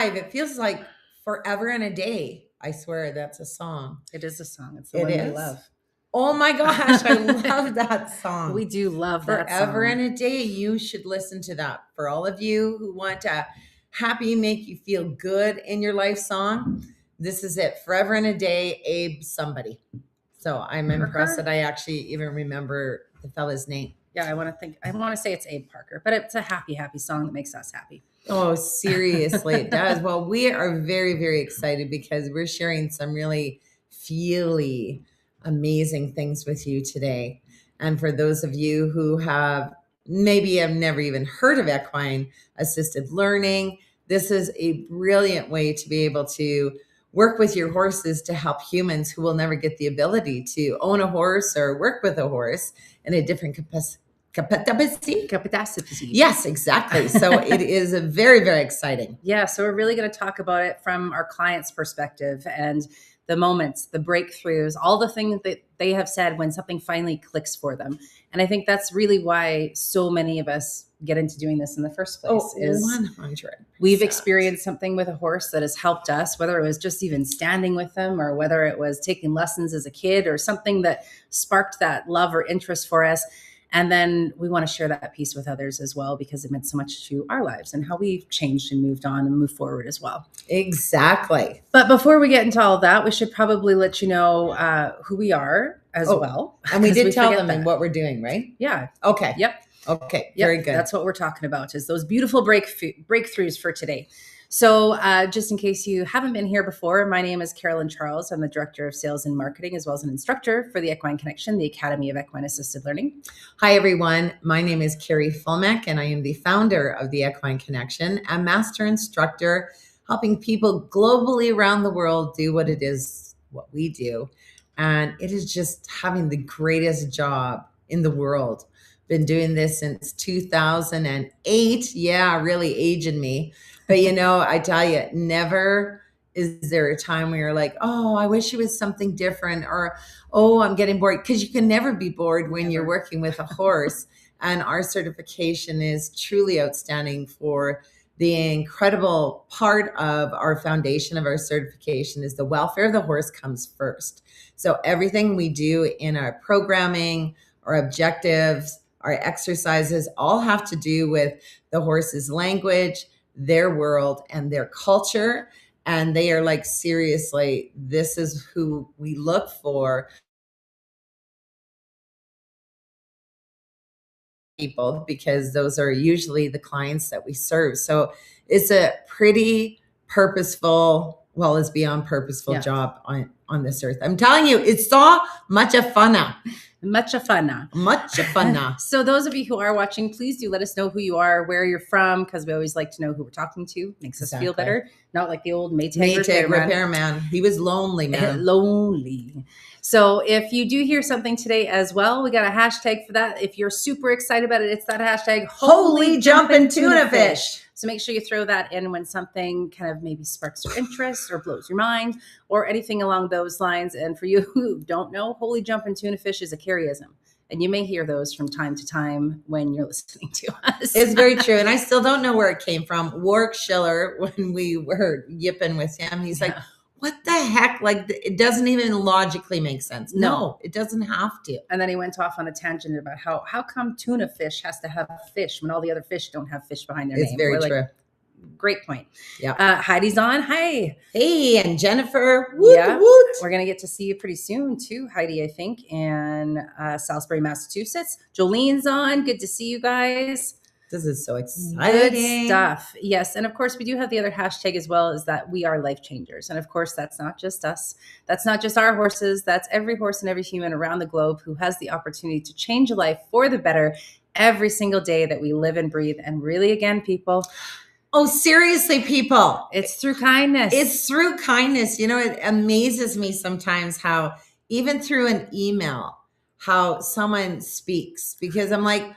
It feels like forever and a day. I swear that's a song. It is a song. It's the It one we is? love. Oh my gosh, I love that song. We do love that song. Forever and a Day. You should listen to that. For all of you who want a happy, make you feel good in your life song, this is it. Forever and a Day, Abe somebody. So I'm impressed that I actually even remember the fella's name. Yeah, I want to say it's Abe Parker, but it's a happy, happy song that makes us happy. Oh, seriously, it does. Well, we are very, very excited because we're sharing some really feely, amazing things with you today. And for those of you who have never even heard of equine assisted learning, this is a brilliant way to be able to work with your horses to help humans who will never get the ability to own a horse or work with a horse in a different capacity. Yes, exactly. So it is a very, very exciting. Yeah. So we're really going to talk about it from our client's perspective and the moments, the breakthroughs, all the things that they have said when something finally clicks for them. And I think that's really why so many of us get into doing this in the first place. Oh, 100%. We've experienced something with a horse that has helped us, whether it was just even standing with them or whether it was taking lessons as a kid or something that sparked that love or interest for us. And then we want to share that piece with others as well, because it meant so much to our lives and how we've changed and moved on and moved forward as well. Exactly. But before we get into all of that, we should probably let you know who we are as well. And we did tell them what we're doing, right? Yeah. Okay. Yep. Okay. Very good. That's what we're talking about, is those beautiful breakthroughs for today. So just in case you haven't been here before, my name is Carolyn Charles. I'm the Director of Sales and Marketing, as well as an instructor for the Equine Connection, the Academy of Equine Assisted Learning. Hi, everyone. My name is Carrie Fulmeck, and I am the founder of the Equine Connection, a master instructor helping people globally around the world do what we do. And it is just having the greatest job in the world. Been doing this since 2008. Yeah, really aging me. But I tell you, never is there a time where you're like, oh, I wish it was something different, or, oh, I'm getting bored, because you can never be bored when you're working with a horse. And our certification is truly outstanding. For the incredible part of our foundation of our certification is the welfare of the horse comes first. So everything we do in our programming, our objectives, our exercises all have to do with the horse's language, their world, and their culture. And they are like, seriously, this is who we look for. People, because those are usually the clients that we serve. So it's a pretty purposeful, well, it's beyond purposeful job on this earth. I'm telling you, it's so much of fun. Much of fun. Much of fun. So those of you who are watching, please do let us know who you are, where you're from, because we always like to know who we're talking to. Makes us feel better. Not like the old Maytag repairman. He was lonely, man. Lonely. So if you do hear something today as well, we got a hashtag for that. If you're super excited about it, it's that hashtag, Holy Jumpin' Tuna Fish. So make sure you throw that in when something kind of maybe sparks your interest or blows your mind or anything along those lines. And for you who don't know, Holy Jumpin' Tuna Fish is a Carrieism. And you may hear those from time to time when you're listening to us. It's very true. And I still don't know where it came from. Warwick Schiller, when we were yipping with him, he's like, what the heck? Like, it doesn't even logically make sense. No, it doesn't have to. And then he went off on a tangent about how come tuna fish has to have fish when all the other fish don't have fish behind their name. It's very true. Great point. Yeah. Heidi's on. Hi. Hey, and Jennifer. Woot, woot. We're going to get to see you pretty soon too, Heidi, I think, in Salisbury, Massachusetts. Jolene's on. Good to see you guys. This is so exciting. Good stuff. Yes. And of course, we do have the other hashtag as well, is that we are life changers. And of course, that's not just us. That's not just our horses. That's every horse and every human around the globe who has the opportunity to change a life for the better every single day that we live and breathe. And really, again, people. Oh, seriously, people. It's through kindness. It's through kindness. It amazes me sometimes how, even through an email, how someone speaks, because I'm like,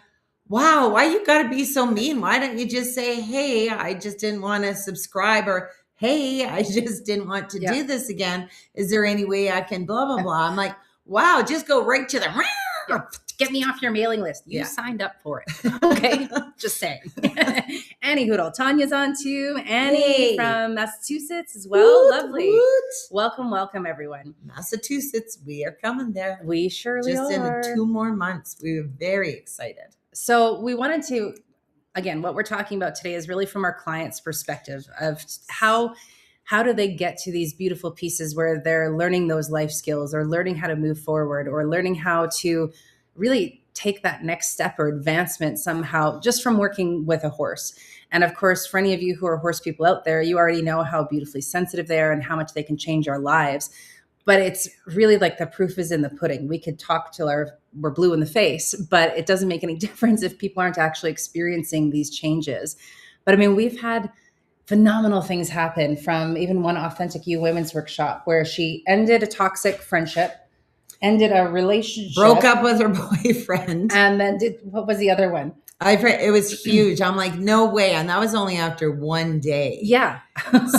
wow, why you got to be so mean? Why don't you just say, hey, I just didn't want to subscribe, or hey, I just didn't want to do this again. Is there any way I can blah, blah, blah? I'm like, wow, just go right to the Yeah. Get me off your mailing list. You Yeah. signed up for it. Okay. Just saying. Annie Hoodle. Tanya's on too. Annie Yay. from Massachusetts as well. Woot, Lovely. woot. Welcome, welcome, everyone. Massachusetts, we are coming there. We surely Just are. in 2 more months. We're very excited. So we wanted to, again, what we're talking about today is really from our clients' perspective of how do they get to these beautiful pieces where they're learning those life skills or learning how to move forward or learning how to really take that next step or advancement somehow just from working with a horse. And of course, for any of you who are horse people out there, you already know how beautifully sensitive they are and how much they can change our lives. But it's really like the proof is in the pudding. We could talk till we're blue in the face, but it doesn't make any difference if people aren't actually experiencing these changes. But I mean, we've had phenomenal things happen from even one Authentic You Women's Workshop where she ended a toxic friendship, ended a relationship, broke up with her boyfriend, and then what was the other one? It was huge. I'm like, no way. And that was only after 1 day. Yeah.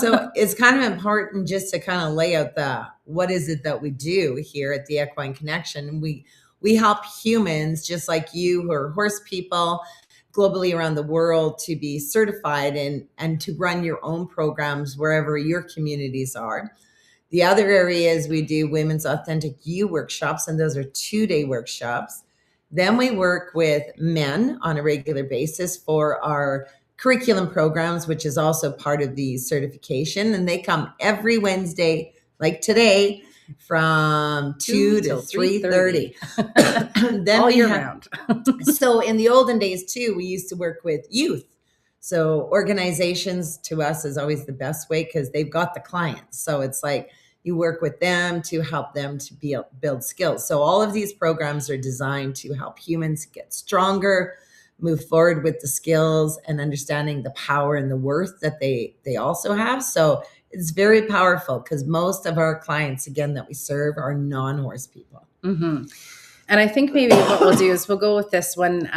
So it's kind of important just to kind of lay out what is it that we do here at the Equine Connection. We help humans just like you who are horse people globally around the world to be certified and to run your own programs wherever your communities are. The other areas we do women's Authentic You workshops, and those are 2-day workshops. Then we work with men on a regular basis for our curriculum programs, which is also part of the certification. And they come every Wednesday, like today, from 2 to 3:30. Then all year round. So in the olden days too, we used to work with youth. So organizations to us is always the best way because they've got the clients. So it's like you work with them to help them to build skills. So all of these programs are designed to help humans get stronger, move forward with the skills and understanding the power and the worth that they also have. So it's very powerful because most of our clients, again, that we serve are non-horse people. Mm-hmm. And I think maybe what we'll do is we'll go with this one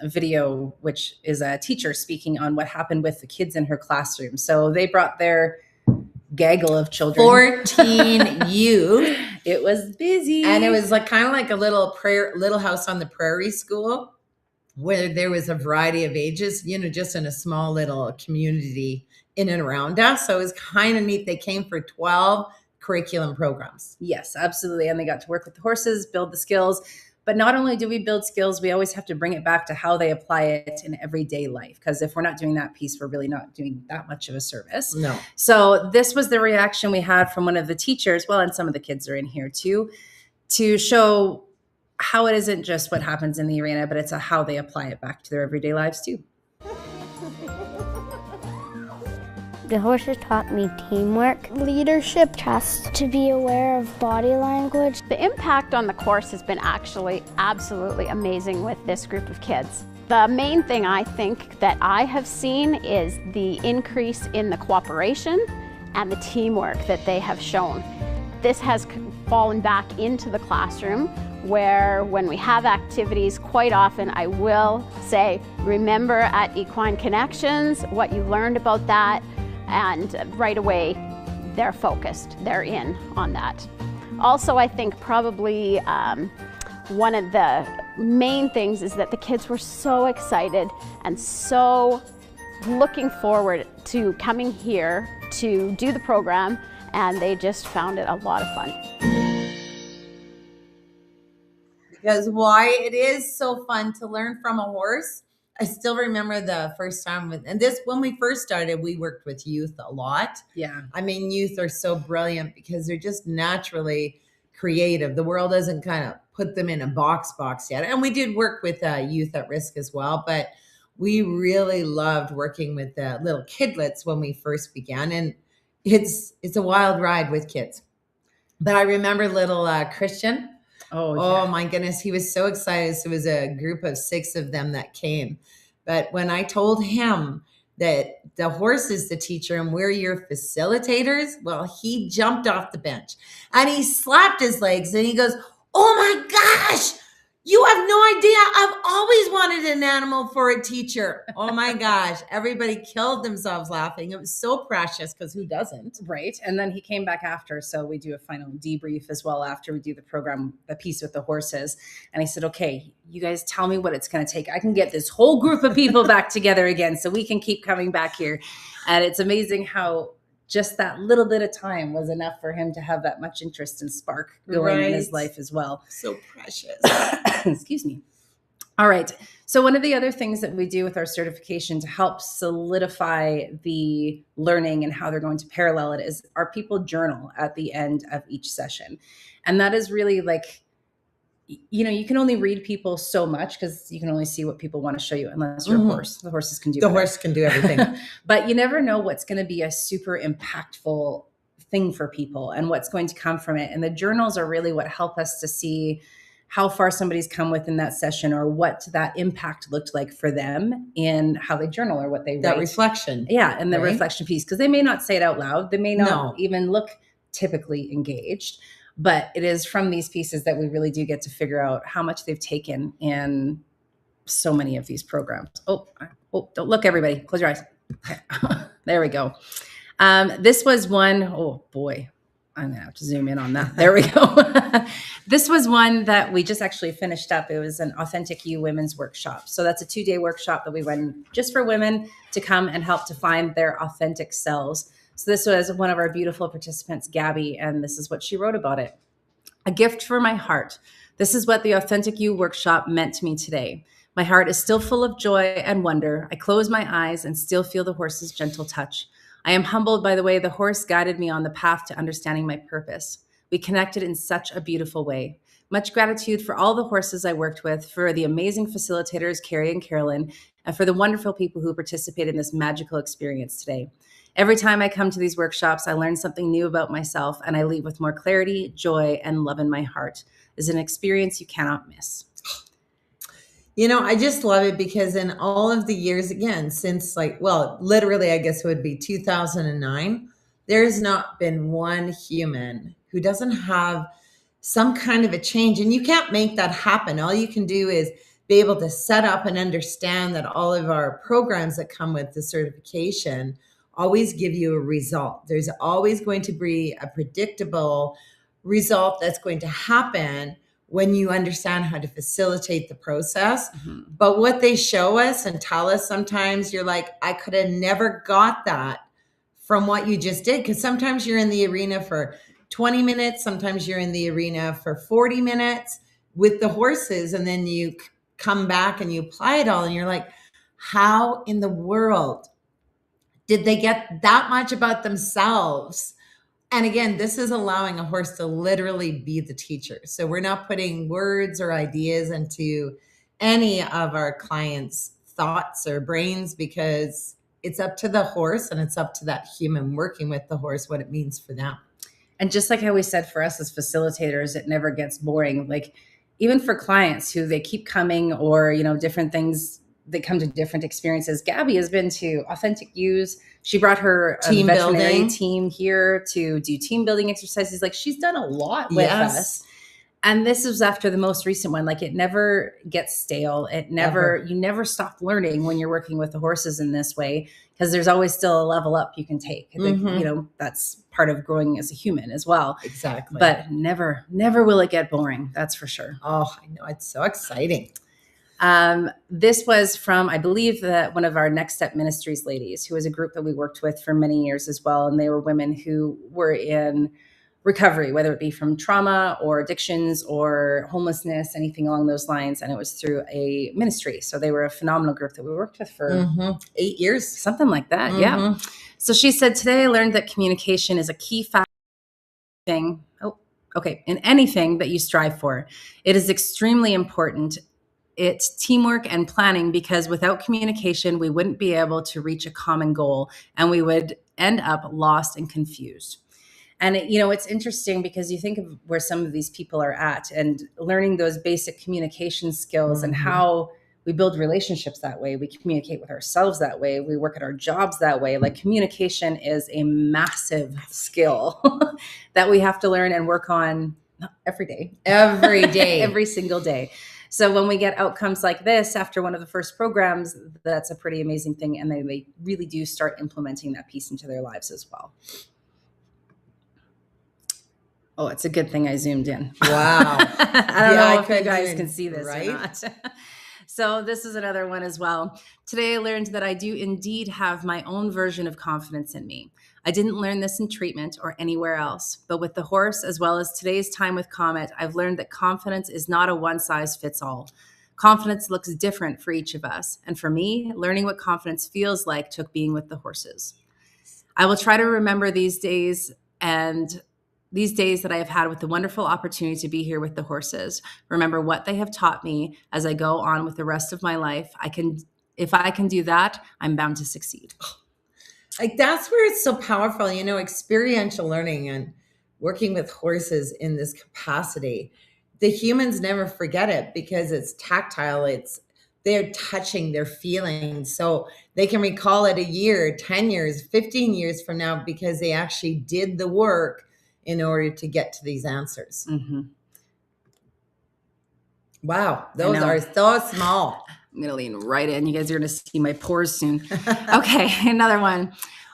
video, which is a teacher speaking on what happened with the kids in her classroom. So they brought their gaggle of children. 14 youth. It was busy. And it was like kind of like a little house on the prairie school where there was a variety of ages, just in a small little community in and around us. So it was kind of neat. They came for 12 curriculum programs. Yes, absolutely. And they got to work with the horses, build the skills. But not only do we build skills, we always have to bring it back to how they apply it in everyday life. Because if we're not doing that piece, we're really not doing that much of a service. No. So this was the reaction we had from one of the teachers. Well, and some of the kids are in here too, to show how it isn't just what happens in the arena, but it's how they apply it back to their everyday lives too. The horses taught me teamwork, leadership, trust, to be aware of body language. The impact on the course has been actually absolutely amazing with this group of kids. The main thing I think that I have seen is the increase in the cooperation and the teamwork that they have shown. This has fallen back into the classroom where when we have activities, quite often I will say, remember at Equine Connections what you learned about that, and right away they're focused, they're in on that. Also, I think probably one of the main things is that the kids were so excited and so looking forward to coming here to do the program, and they just found it a lot of fun. Because why it is so fun to learn from a horse. I still remember the first time when we first started, we worked with youth a lot. Yeah. I mean, youth are so brilliant because they're just naturally creative. The world doesn't kind of put them in a box yet. And we did work with youth at risk as well, but we really loved working with the little kidlets when we first began. And it's a wild ride with kids. But I remember little Christian. Oh my goodness. He was so excited. So it was a group of 6 of them that came. But when I told him that the horse is the teacher and we're your facilitators, well, he jumped off the bench and he slapped his legs and he goes, "Oh my gosh, You have no idea. I've always wanted an animal for a teacher. Oh my gosh. Everybody killed themselves laughing. It was so precious because who doesn't? Right. And then he came back after. So we do a final debrief as well after we do the program, the piece with the horses. And he said, okay, you guys tell me what it's going to take. I can get this whole group of people back together again so we can keep coming back here. And it's amazing how just that little bit of time was enough for him to have that much interest and spark going in his life as well. So precious. Excuse me. All right. So one of the other things that we do with our certification to help solidify the learning and how they're going to parallel it is our people journal at the end of each session. And that is really like, you know, you can only read people so much because you can only see what people want to show you unless you're a horse. The horses can do the horse can do everything. But you never know what's going to be a super impactful thing for people and what's going to come from it. And the journals are really what help us to see how far somebody's come within that session or what that impact looked like for them in how they journal or what they write. That reflection. Yeah, and the reflection piece, because they may not say it out loud. They may not even look typically engaged. But it is from these pieces that we really do get to figure out how much they've taken in so many of these programs. Oh, don't look, everybody. Close your eyes. Okay. There we go. This was one, oh boy, I'm going to have to zoom in on that. There we go. This was one that we just actually finished up. It was an Authentic You Women's Workshop. So that's a 2-day workshop that we run just for women to come and help to find their authentic selves. So this was one of our beautiful participants, Gabby, and this is what she wrote about it. A gift for my heart. This is what the Authentic You workshop meant to me today. My heart is still full of joy and wonder. I close my eyes and still feel the horse's gentle touch. I am humbled by the way the horse guided me on the path to understanding my purpose. We connected in such a beautiful way. Much gratitude for all the horses I worked with, for the amazing facilitators, Carrie and Carolyn, and for the wonderful people who participated in this magical experience today. Every time I come to these workshops, I learn something new about myself, and I leave with more clarity, joy, and love in my heart. It's an experience you cannot miss. You know, I just love it because in all of the years, again, since literally, I guess it would be 2009, there's not been one human who doesn't have some kind of a change. And you can't make that happen. All you can do is be able to set up and understand that all of our programs that come with the certification always give you a result. There's always going to be a predictable result that's going to happen when you understand how to facilitate the process. Mm-hmm. But what they show us and tell us, sometimes you're like, I could have never got that from what you just did. Because sometimes you're in the arena for 20 minutes. Sometimes you're in the arena for 40 minutes with the horses. And then you come back and you apply it all. And you're like, how in the world did they get that much about themselves? And again, this is allowing a horse to literally be the teacher. So we're not putting words or ideas into any of our clients' thoughts or brains, because it's up to the horse and it's up to that human working with the horse, what it means for them. And just like how we said, for us as facilitators, it never gets boring. Like even for clients who they keep coming, or, you know, different things, they come to different experiences. Gabby has been to Authentic Use. She brought her veterinary team here to do team building exercises. Like she's done a lot with us. And this was after the most recent one. Like it never gets stale. You never stop learning when you're working with the horses in this way, because there's always still a level up you can take. Mm-hmm. You know, that's part of growing as a human as well. Exactly. But never will it get boring. That's for sure. Oh, I know. It's so exciting. This was from, I believe, that one of our Next Step Ministries ladies, who was a group that we worked with for many years as well. And they were women who were in recovery, whether it be from trauma or addictions or homelessness, anything along those lines. And it was through a ministry. So they were a phenomenal group that we worked with for 8 years, something like that. Mm-hmm. Yeah. So she said, today I learned that communication is a key factor in anything that you strive for. It is extremely important. It's teamwork and planning, because without communication, we wouldn't be able to reach a common goal and we would end up lost and confused. And it's interesting because you think of where some of these people are at and learning those basic communication skills and how we build relationships that way. We communicate with ourselves that way. We work at our jobs that way. Like communication is a massive skill that we have to learn and work on every day, every single day. So when we get outcomes like this after one of the first programs, that's a pretty amazing thing. And they really do start implementing that piece into their lives as well. Oh, it's a good thing I zoomed in. Wow. I don't know if you guys can see this right? or not. So this is another one as well. Today I learned that I do indeed have my own version of confidence in me. I didn't learn this in treatment or anywhere else, but with the horse, as well as today's time with Comet, I've learned that confidence is not a one-size-fits-all. Confidence looks different for each of us. And for me, learning what confidence feels like took being with the horses. I will try to remember these days that I have had with the wonderful opportunity to be here with the horses. Remember what they have taught me as I go on with the rest of my life. If I can do that, I'm bound to succeed. Like that's where it's so powerful, experiential learning and working with horses in this capacity. The humans never forget it because it's tactile. They're touching, they're feeling. So they can recall it a year, 10 years, 15 years from now because they actually did the work in order to get to these answers. Mm-hmm. Wow, those are so small. I'm going to lean right in. You guys are going to see my pores soon. Okay, another one.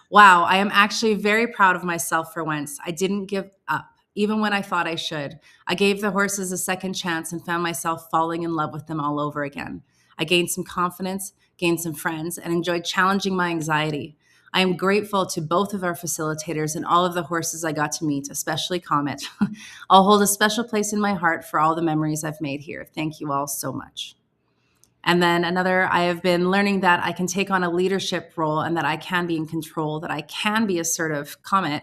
Wow, I am actually very proud of myself for once. I didn't give up, even when I thought I should. I gave the horses a second chance and found myself falling in love with them all over again. I gained some confidence, gained some friends, and enjoyed challenging my anxiety. I am grateful to both of our facilitators and all of the horses I got to meet, especially Comet. I'll hold a special place in my heart for all the memories I've made here. Thank you all so much. And then another, I have been learning that I can take on a leadership role and that I can be in control, that I can be assertive. Comet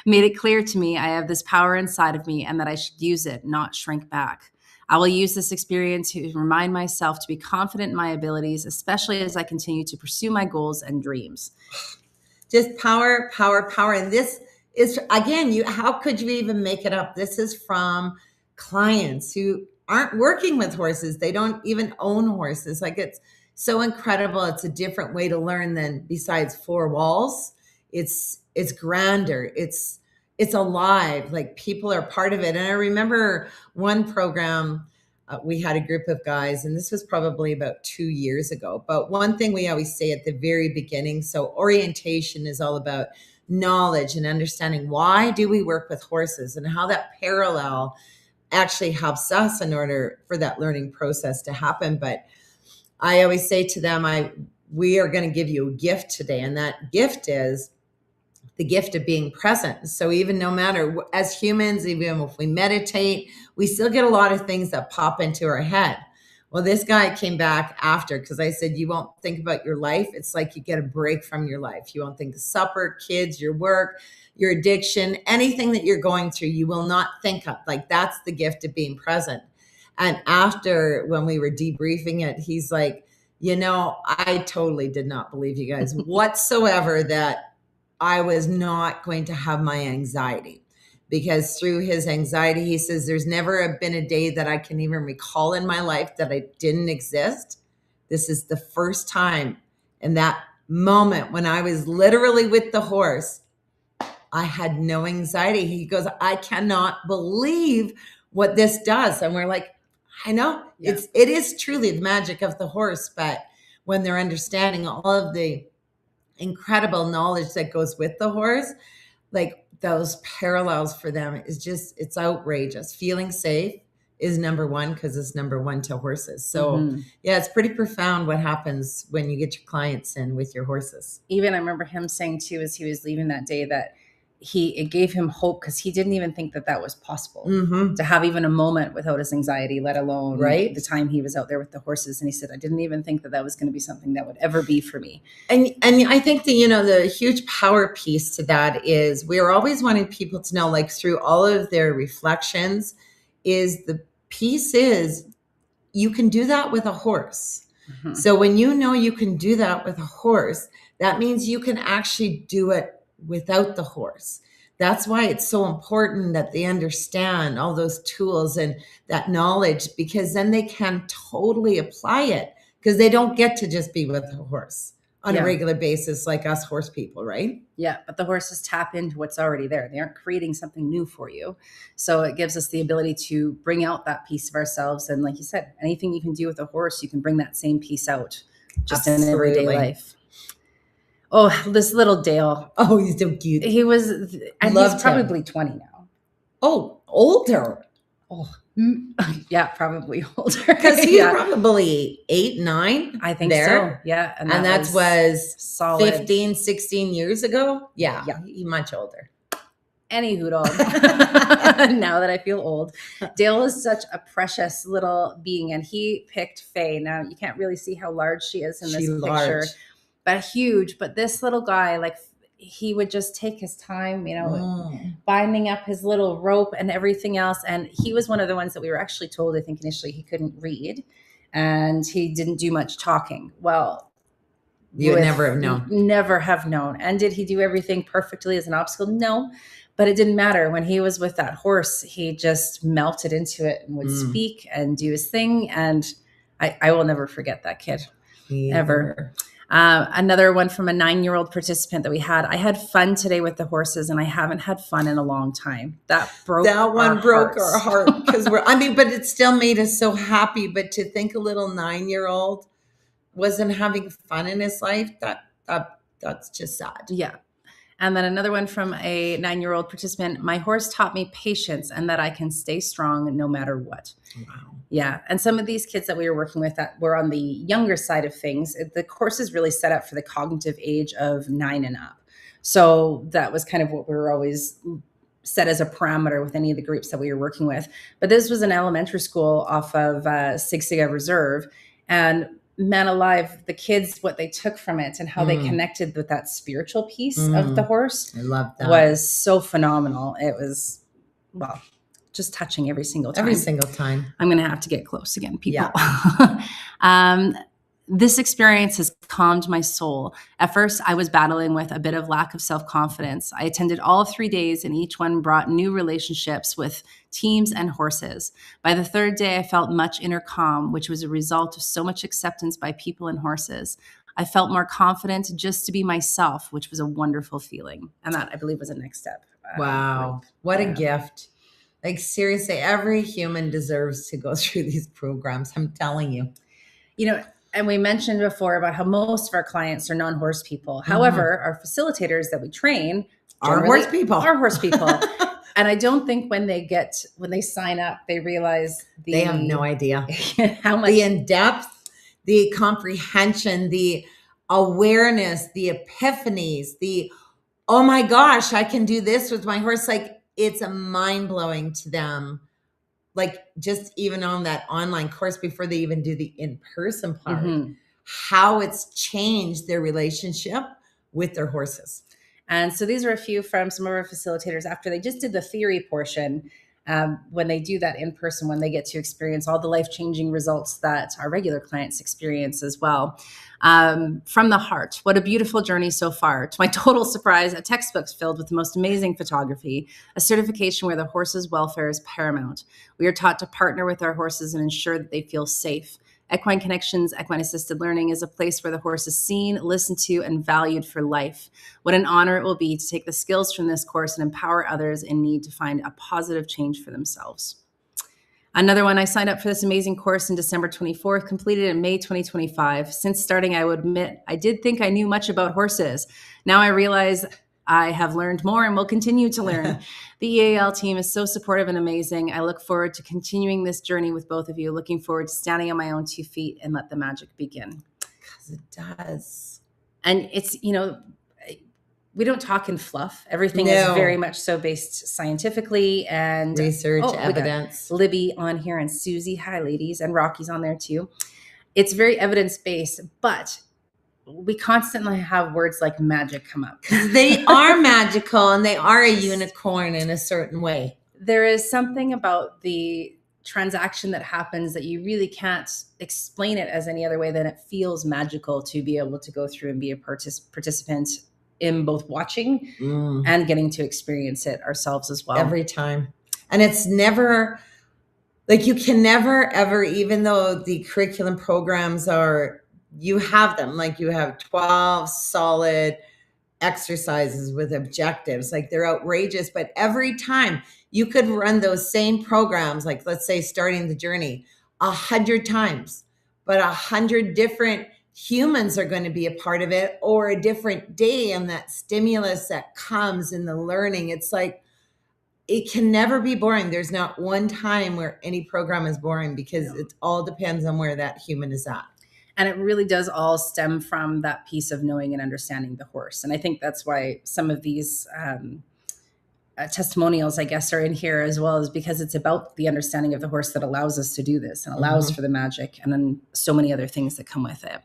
made it clear to me I have this power inside of me and that I should use it, not shrink back. I will use this experience to remind myself to be confident in my abilities, especially as I continue to pursue my goals and dreams. Just power, power, power. And this is, again, how could you even make it up? This is from clients who aren't working with horses. They don't even own horses. Like it's so incredible. It's a different way to learn than besides four walls. It's grander. It's alive. Like people are part of it. And I remember one program, we had a group of guys, and this was probably about 2 years ago. But one thing we always say at the very beginning, so orientation is all about knowledge and understanding why do we work with horses and how that parallel actually helps us in order for that learning process to happen. But I always say to them, we are going to give you a gift today. And that gift is the gift of being present. So even no matter, as humans, even if we meditate, we still get a lot of things that pop into our head. Well, this guy came back after because I said, you won't think about your life. It's like you get a break from your life. You won't think of supper, kids, your work, your addiction, anything that you're going through, you will not think of. Like that's the gift of being present. And after, when we were debriefing it, he's like, I totally did not believe you guys whatsoever that I was not going to have my anxiety. Because through his anxiety, he says, there's never been a day that I can even recall in my life that I didn't exist. This is the first time in that moment when I was literally with the horse, I had no anxiety. He goes, I cannot believe what this does. And we're like, I know. Yeah. It is truly the magic of the horse. But when they're understanding all of the incredible knowledge that goes with the horse, like those parallels for them is just, it's outrageous. Feeling safe is number one because it's number one to horses. So yeah, it's pretty profound what happens when you get your clients in with your horses. Even I remember him saying too, as he was leaving that day, that it gave him hope because he didn't even think that was possible to have even a moment without his anxiety, let alone the time he was out there with the horses. And he said, I didn't even think that was going to be something that would ever be for me. And I think the huge power piece to that is we're always wanting people to know, like through all of their reflections, is the piece is you can do that with a horse. So when you can do that with a horse, that means you can actually do it without the horse. That's why it's so important that they understand all those tools and that knowledge, because then they can totally apply it because they don't get to just be with the horse. on a regular basis, like us horse people, right? Yeah, but the horses tap into what's already there. They aren't creating something new for you. So it gives us the ability to bring out that piece of ourselves. And like you said, anything you can do with a horse, you can bring that same piece out just in everyday life. Oh, this little Dale. Oh, he's so cute. He was, and he's probably 20 now. Oh, older. Oh, yeah, probably older. Because he's probably 8, 9. I think so. Yeah. And that was solid 15, 16 years ago. Yeah. He's much older. Any hoodle. Now that I feel old. Dale is such a precious little being, and he picked Faye. Now you can't really see how large she is in this picture, but huge. But this little guy, like, he would just take his time, binding up his little rope and everything else. And he was one of the ones that we were actually told, I think initially, he couldn't read and he didn't do much talking. Well, you would never have known. Never have known. And did he do everything perfectly as an obstacle? No, but it didn't matter. When he was with that horse, he just melted into it and would speak and do his thing. And I will never forget that kid ever. Another one from a 9-year-old participant that we had. I had fun today with the horses, and I haven't had fun in a long time. That broke our heart because but it still made us so happy. But to think a little 9-year-old wasn't having fun in his life, that's just sad. Yeah. And then another one from a 9-year-old participant. My horse taught me patience and that I can stay strong no matter what. Wow. Yeah. And some of these kids that we were working with that were on the younger side of things, the course is really set up for the cognitive age of 9 and up. So that was kind of what we were always set as a parameter with any of the groups that we were working with. But this was an elementary school off of Sigsega Reserve. And man alive, the kids, what they took from it and how they connected with that spiritual piece of the horse, I love that. Was so phenomenal. It was, well, just touching every single time. Every single time. I'm going to have to get close again, people. Yeah. This experience has calmed my soul. At first, I was battling with a bit of lack of self-confidence. I attended all 3 days, and each one brought new relationships with teams and horses. By the 3rd day, I felt much inner calm, which was a result of so much acceptance by people and horses. I felt more confident just to be myself, which was a wonderful feeling. And that, I believe, was a next step. Wow. What a gift. Like, seriously, every human deserves to go through these programs. I'm telling you. And we mentioned before about how most of our clients are non-horse people. However, our facilitators that we train are horse people. And I don't think when they sign up, they realize they have no idea how much the in-depth, the comprehension, the awareness, the epiphanies, oh my gosh, I can do this with my horse. Like, it's a mind-blowing to them. Like, just even on that online course before they even do the in-person part, how it's changed their relationship with their horses. And so these are a few from some of our facilitators after they just did the theory portion. When they do that in person, when they get to experience all the life-changing results that our regular clients experience as well. From the heart, what a beautiful journey so far. To my total surprise, a textbook filled with the most amazing photography, a certification where the horse's welfare is paramount. We are taught to partner with our horses and ensure that they feel safe. Equine Connections, Equine Assisted Learning is a place where the horse is seen, listened to, and valued for life. What an honor it will be to take the skills from this course and empower others in need to find a positive change for themselves. Another one, I signed up for this amazing course in December 24th, completed in May 2025. Since starting, I would admit, I did think I knew much about horses. Now I realize I have learned more and will continue to learn. The EAL team is so supportive and amazing. I look forward to continuing this journey with both of you. Looking forward to standing on my own 2 feet and let the magic begin. Because it does. And it's, we don't talk in fluff. Everything is very much so based scientifically and research, evidence. Libby on here and Susie. Hi, ladies. And Rocky's on there too. It's very evidence-based, but we constantly have words like magic come up. They are magical and they are a unicorn in a certain way. There is something about the transaction that happens that you really can't explain it as any other way than it feels magical to be able to go through and be a participant in both watching and getting to experience it ourselves as well. Every time. And it's never, like, you can never, ever, even though the curriculum programs are you have them, like you have 12 solid exercises with objectives, like they're outrageous, but every time you could run those same programs, like let's say starting the journey 100 times, but 100 different humans are going to be a part of it, or a different day, and that stimulus that comes in the learning, it's like it can never be boring. There's not one time where any program is boring, because it all depends on where that human is at. And it really does all stem from that piece of knowing and understanding the horse. And I think that's why some of these testimonials, I guess, are in here as well, is because it's about the understanding of the horse that allows us to do this and allows for the magic, and then so many other things that come with it.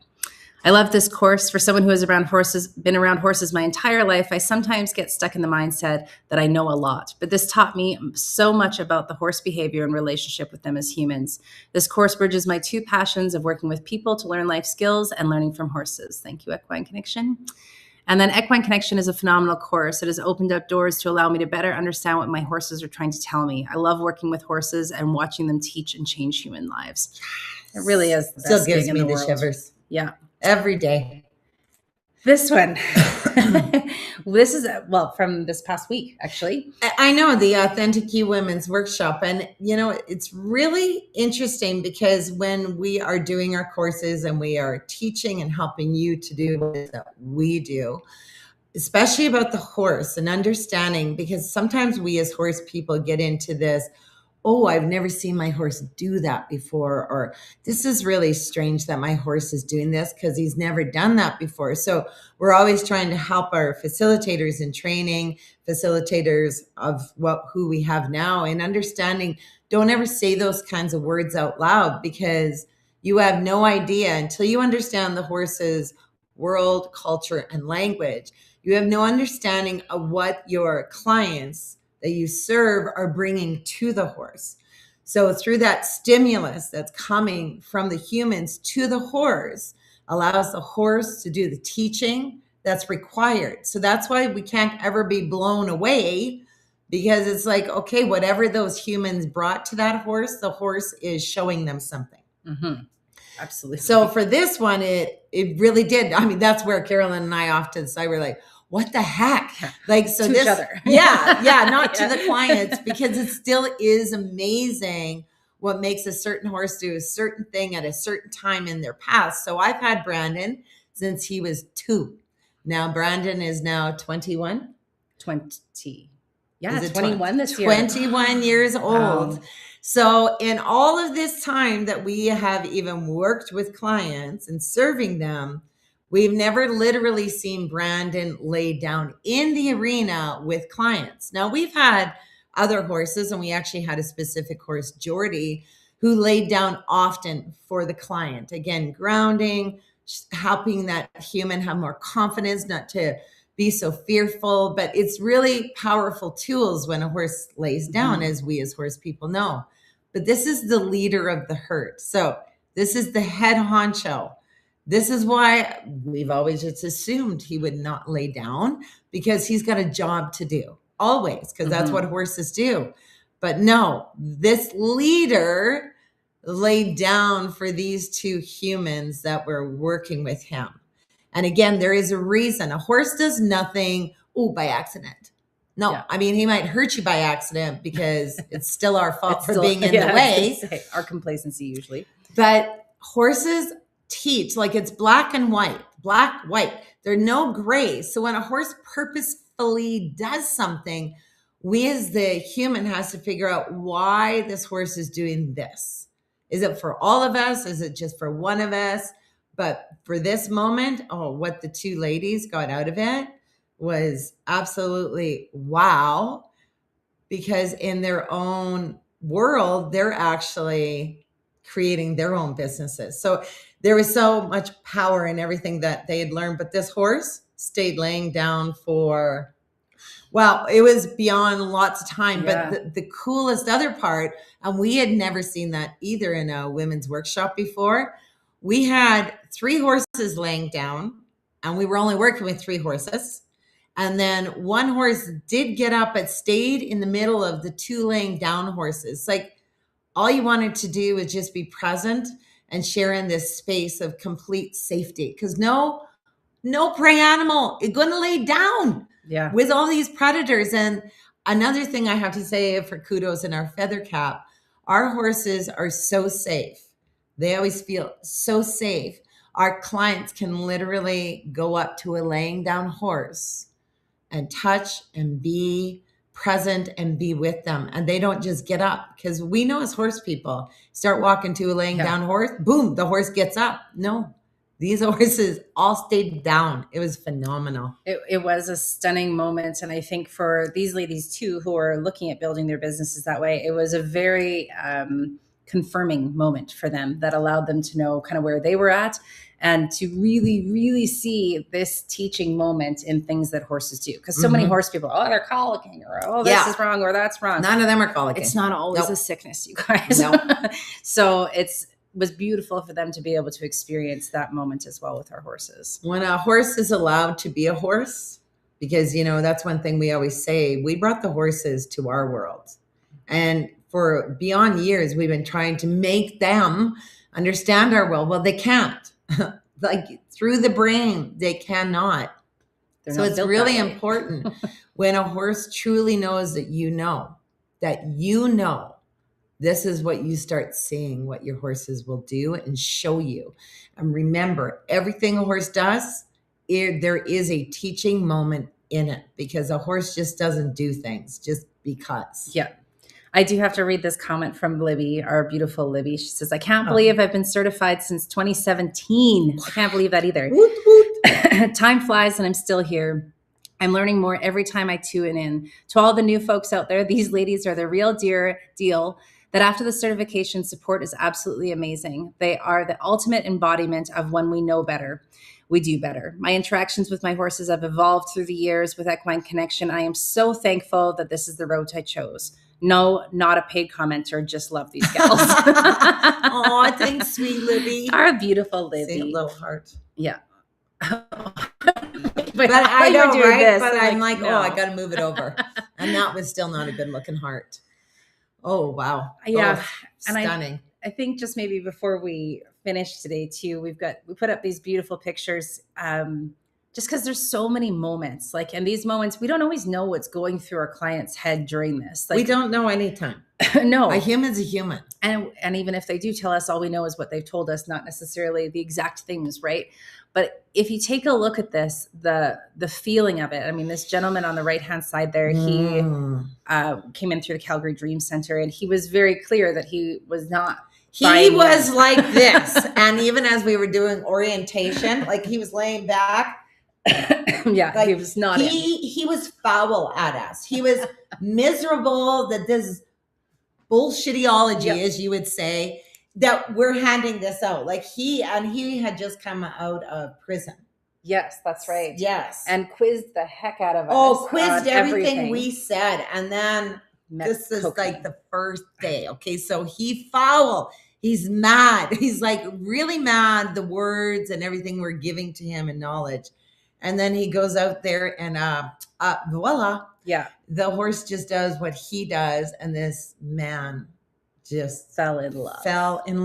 I love this course. For someone who has been around horses my entire life, I sometimes get stuck in the mindset that I know a lot, but this taught me so much about the horse behavior and relationship with them as humans. This course bridges my two passions of working with people to learn life skills and learning from horses. Thank you, Equine Connection. And then Equine Connection is a phenomenal course. It has opened up doors to allow me to better understand what my horses are trying to tell me. I love working with horses and watching them teach and change human lives. It really is the best Still gives gig me in the the world. shivers Yeah. every day. This one, this is, well, from this past week, actually. I know, the Authentic You Women's Workshop. And, you know, it's really interesting, because when we are doing our courses and we are teaching and helping you to do what it is that we do, especially about the horse and understanding, because sometimes we as horse people get into this, oh, I've never seen my horse do that before, or this is really strange that my horse is doing this because he's never done that before. So we're always trying to help our facilitators in training, facilitators of who we have now, and understanding, don't ever say those kinds of words out loud, because you have no idea until you understand the horse's world, culture, and language. You have no understanding of what your clients that you serve are bringing to the horse. So through that stimulus that's coming from the humans to the horse, allows the horse to do the teaching that's required. So that's why we can't ever be blown away, because it's like, okay, whatever those humans brought to that horse, the horse is showing them something. Mm-hmm. Absolutely. So for this one, it really did. I mean, that's where Carolyn and I often say, we're like, what the heck? Like, so to this, each other. not to the clients, because it still is amazing what makes a certain horse do a certain thing at a certain time in their past. So I've had Brandon since he was 2. Now Brandon is now 21. 20. Yeah, Is it 21 this year. 21 years old. Wow. So in all of this time that we have even worked with clients and serving them, we've never literally seen Brandon lay down in the arena with clients. Now, we've had other horses, and we actually had a specific horse, Jordy, who laid down often for the client. Again, grounding, helping that human have more confidence, not to be so fearful. But it's really powerful tools when a horse lays down, as we as horse people know. But this is the leader of the herd. So this is the head honcho. This is why we've always just assumed he would not lay down, because he's got a job to do always, because that's what horses do. But no, this leader laid down for these 2 humans that were working with him. And again, there is a reason. A horse does nothing, by accident. No, yeah. I mean, he might hurt you by accident, because it's still our fault for being in the way. Our complacency usually. But horses teach, like, it's black and white, white. There are no grays. So when a horse purposefully does something, we as the human has to figure out why this horse is doing this. Is it for all of us? Is it just for one of us? But for this moment, what the 2 ladies got out of it was absolutely wow, because in their own world, they're actually creating their own businesses. So there was so much power in everything that they had learned. But this horse stayed laying down for, well, it was beyond lots of time. Yeah. But the coolest other part, and we had never seen that either in a women's workshop before, we had 3 horses laying down, and we were only working with 3 horses. And then one horse did get up, but stayed in the middle of the 2 laying down horses. Like, all you wanted to do was just be present and share in this space of complete safety. Because no prey animal is going to lay down with all these predators. And another thing I have to say for kudos in our feather cap, our horses are so safe. They always feel so safe. Our clients can literally go up to a laying down horse and touch and be present and be with them. And they don't just get up, because we know as horse people, start walking to a laying down horse, boom, the horse gets up. No, these horses all stayed down. It was phenomenal. It was a stunning moment. And I think for these ladies too, who are looking at building their businesses that way, it was a very confirming moment for them that allowed them to know kind of where they were at, and to really, really see this teaching moment in things that horses do. Because so many horse people, oh, they're colicking, or oh, this is wrong, or that's wrong. None of them are colicking. It's not always a sickness, you guys. So was beautiful for them to be able to experience that moment as well with our horses. When a horse is allowed to be a horse, because, that's one thing we always say, we brought the horses to our world. And for beyond years, we've been trying to make them understand our world. Well, they can't. Like through the brain, they cannot. So it's really important when a horse truly knows that this is what you start seeing, what your horses will do and show you. And remember, everything a horse does, there is a teaching moment in it, because a horse just doesn't do things just because. Yeah. I do have to read this comment from Libby, our beautiful Libby. She says, I can't believe I've been certified since 2017. I can't believe that either. Woot, woot. Time flies and I'm still here. I'm learning more every time I tune in. To all the new folks out there, these ladies are the real deal. That after the certification, support is absolutely amazing. They are the ultimate embodiment of when we know better, we do better. My interactions with my horses have evolved through the years with Equine Connection. I am so thankful that this is the road I chose. No, not a paid commenter. Just love these gals. Oh, thanks, sweet Libby. Our beautiful Libby. See a little heart. Yeah. But I know, right? This, but I'm like, no. I got to move it over. And that was still not a good looking heart. Oh, wow. Yeah. Stunning. I think just maybe before we finish today too, we put up these beautiful pictures, just because there's so many moments, and these moments, we don't always know what's going through our client's head during this. We don't know anytime. No. A human's a human. And even if they do tell us, all we know is what they've told us, not necessarily the exact things, right? But if you take a look at this, the feeling of it, I mean, this gentleman on the right-hand side there, he came in through the Calgary Dream Center, and he was very clear that he was not. He was like this. And even as we were doing orientation, he was laying back. Yeah, he was not. He was foul at us. He was miserable that this bullshitology, as you would say, that we're handing this out. He had just come out of prison. Yes, that's right. Yes. And quizzed the heck out of us. Oh, quizzed everything we said. And then this is the first day. Okay, so he foul. He's mad. He's really mad, the words and everything we're giving to him and knowledge. And then he goes out there and voila. Yeah. The horse just does what he does. And this man just fell in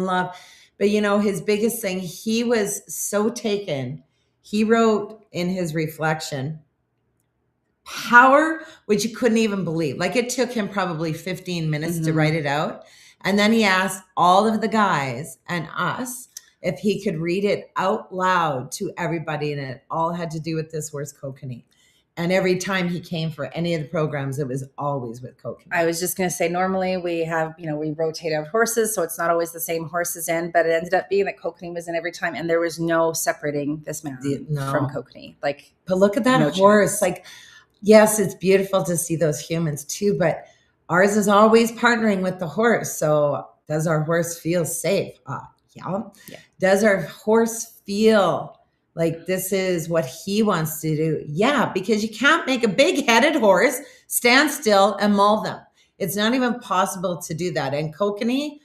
love. But his biggest thing, he was so taken. He wrote in his reflection, power, which you couldn't even believe. It took him probably 15 minutes to write it out. And then he asked all of the guys and us if he could read it out loud to everybody. And it all had to do with this horse, Kokanee. And every time he came for any of the programs, it was always with Kokanee. I was just going to say, normally we have, we rotate out horses, so it's not always the same horses in, but it ended up being that Kokanee was in every time. And there was no separating this man from Kokanee. But look at that horse. Yes, it's beautiful to see those humans too, but ours is always partnering with the horse. So does our horse feel safe? Yeah. Does our horse feel like this is what he wants to do? Yeah, because you can't make a big-headed horse stand still and maul them. It's not even possible to do that. And Kokanee,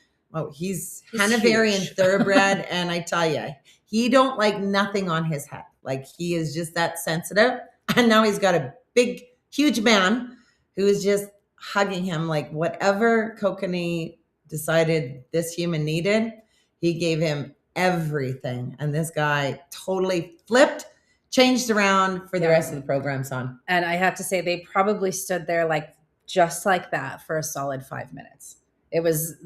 he's Hanoverian thoroughbred, and I tell you, he don't like nothing on his head. He is just that sensitive. And now he's got a big, huge man who is just hugging him. Whatever Kokanee decided this human needed, He gave him everything. And this guy totally flipped, changed around for the rest of the program's on. And I have to say, they probably stood there like just like that for a solid 5 minutes. It was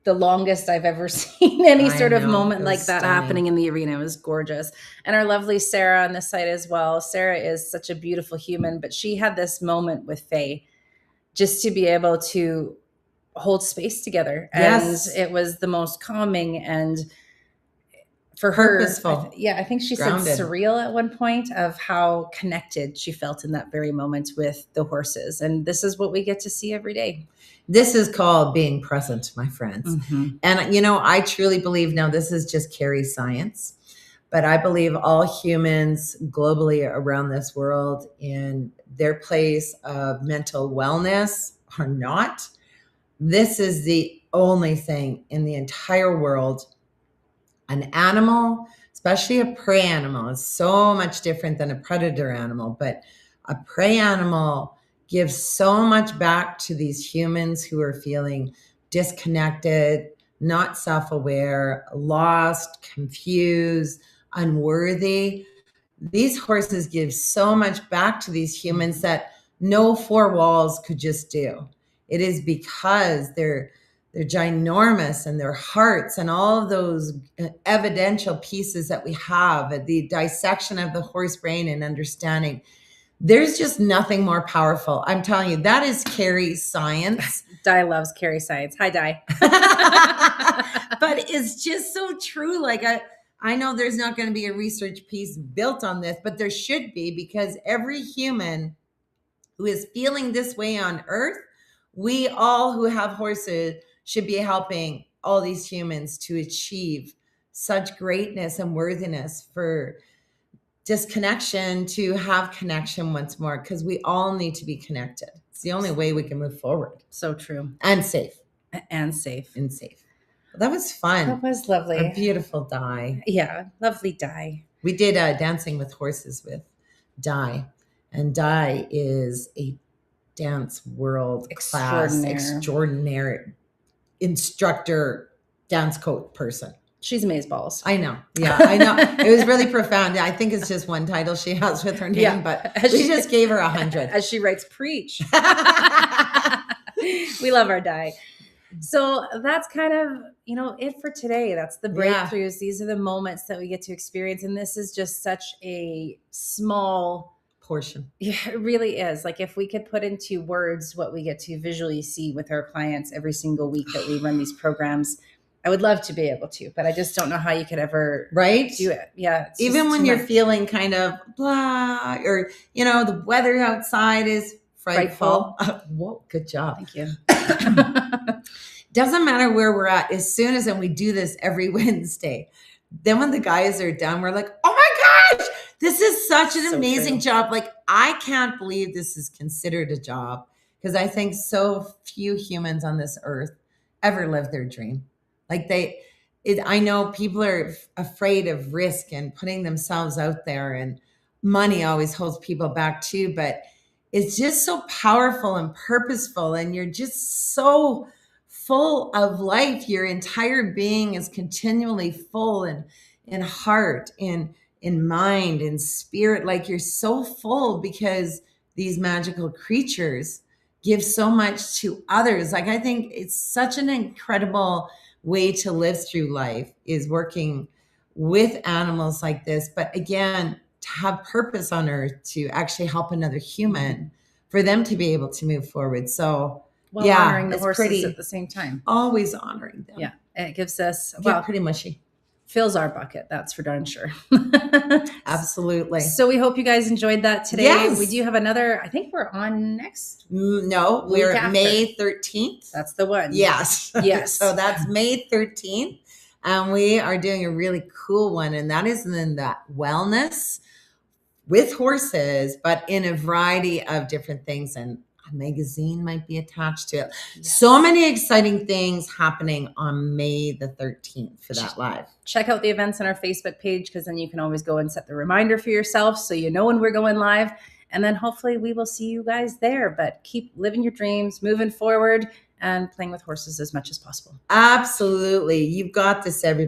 the longest I've ever seen any sort of moment like that happening in the arena. It was gorgeous. And our lovely Sarah on the site as well. Sarah is such a beautiful human, but she had this moment with Faye just to be able to hold space together. Yes. And it was the most calming and for purposeful. I think she grounded. said surreal at one point of how connected she felt in that very moment with the horses. And this is what we get to see every day. This is called being present, my friends. Mm-hmm. And, you know, I truly believe, now this is just Carrie's science, but I believe all humans globally around this world in their place of mental wellness or not. This is the only thing in the entire world. An animal, especially a prey animal, is so much different than a predator animal, but a prey animal gives so much back to these humans who are feeling disconnected, not self-aware, lost, confused, unworthy. These horses give so much back to these humans that no four walls could just do. It is because they're ginormous, and their hearts and all of those evidential pieces that we have at the dissection of the horse brain and understanding. There's just nothing more powerful. I'm telling you, that is Carrie's science. Di loves Carrie science. Hi, Di. But it's just so true. Like I know there's not going to be a research piece built on this, but there should be, because every human who is feeling this way on earth, we all who have horses should be helping all these humans to achieve such greatness and worthiness for disconnection to have connection once more, because we all need to be connected. It's the only way we can move forward. So true. And safe. And safe. And safe. Well, that was fun. That was lovely. A beautiful Di. Yeah, lovely Di. We did Dancing with Horses with Di. And Di is a dance world class extraordinary instructor, dance coach person. She's amazeballs. I know. Yeah, I know. It was really profound. I think it's just one title she has with her name, but we just gave her 100. As she writes, preach. We love our Di. So that's kind of, it for today. That's the breakthroughs. Yeah. These are the moments that we get to experience. And this is just such a small portion. Yeah, it really is. Like, if we could put into words what we get to visually see with our clients every single week that we run these programs, I would love to be able to, but I just don't know how you could ever do it. Yeah. Even when you're feeling kind of blah, or, the weather outside is frightful. Whoa, good job. Thank you. Doesn't matter where we're at. As soon as, and we do this every Wednesday, then when the guys are done, we're like, oh my gosh, this is such an amazing job. Like, I can't believe this is considered a job, because I think so few humans on this earth ever live their dream. Like I know people are afraid of risk and putting themselves out there, and money always holds people back too, but it's just so powerful and purposeful, and you're just so full of life. Your entire being is continually full, and in heart, in mind, in spirit. Like, you're so full because these magical creatures give so much to others. Like, I think it's such an incredible way to live through life, is working with animals like this. But again, to have purpose on earth, to actually help another human, for them to be able to move forward. So honoring the horses at the same time. Always honoring them. Yeah. And it gives us, pretty mushy. Fills our bucket. That's for darn sure. Absolutely. So we hope you guys enjoyed that today. Yes. We do have another, I think we're on next. No, we're at May 13th. That's the one. Yes. Yes. So that's May 13th. And we are doing a really cool one. And that is in that wellness with horses, but in a variety of different things. And a magazine might be attached to it. Yes. So many exciting things happening on May the 13th for that live. Check out the events on our Facebook page, because then you can always go and set the reminder for yourself so you know when we're going live. And then hopefully we will see you guys there. But keep living your dreams, moving forward, and playing with horses as much as possible. Absolutely. You've got this, everybody.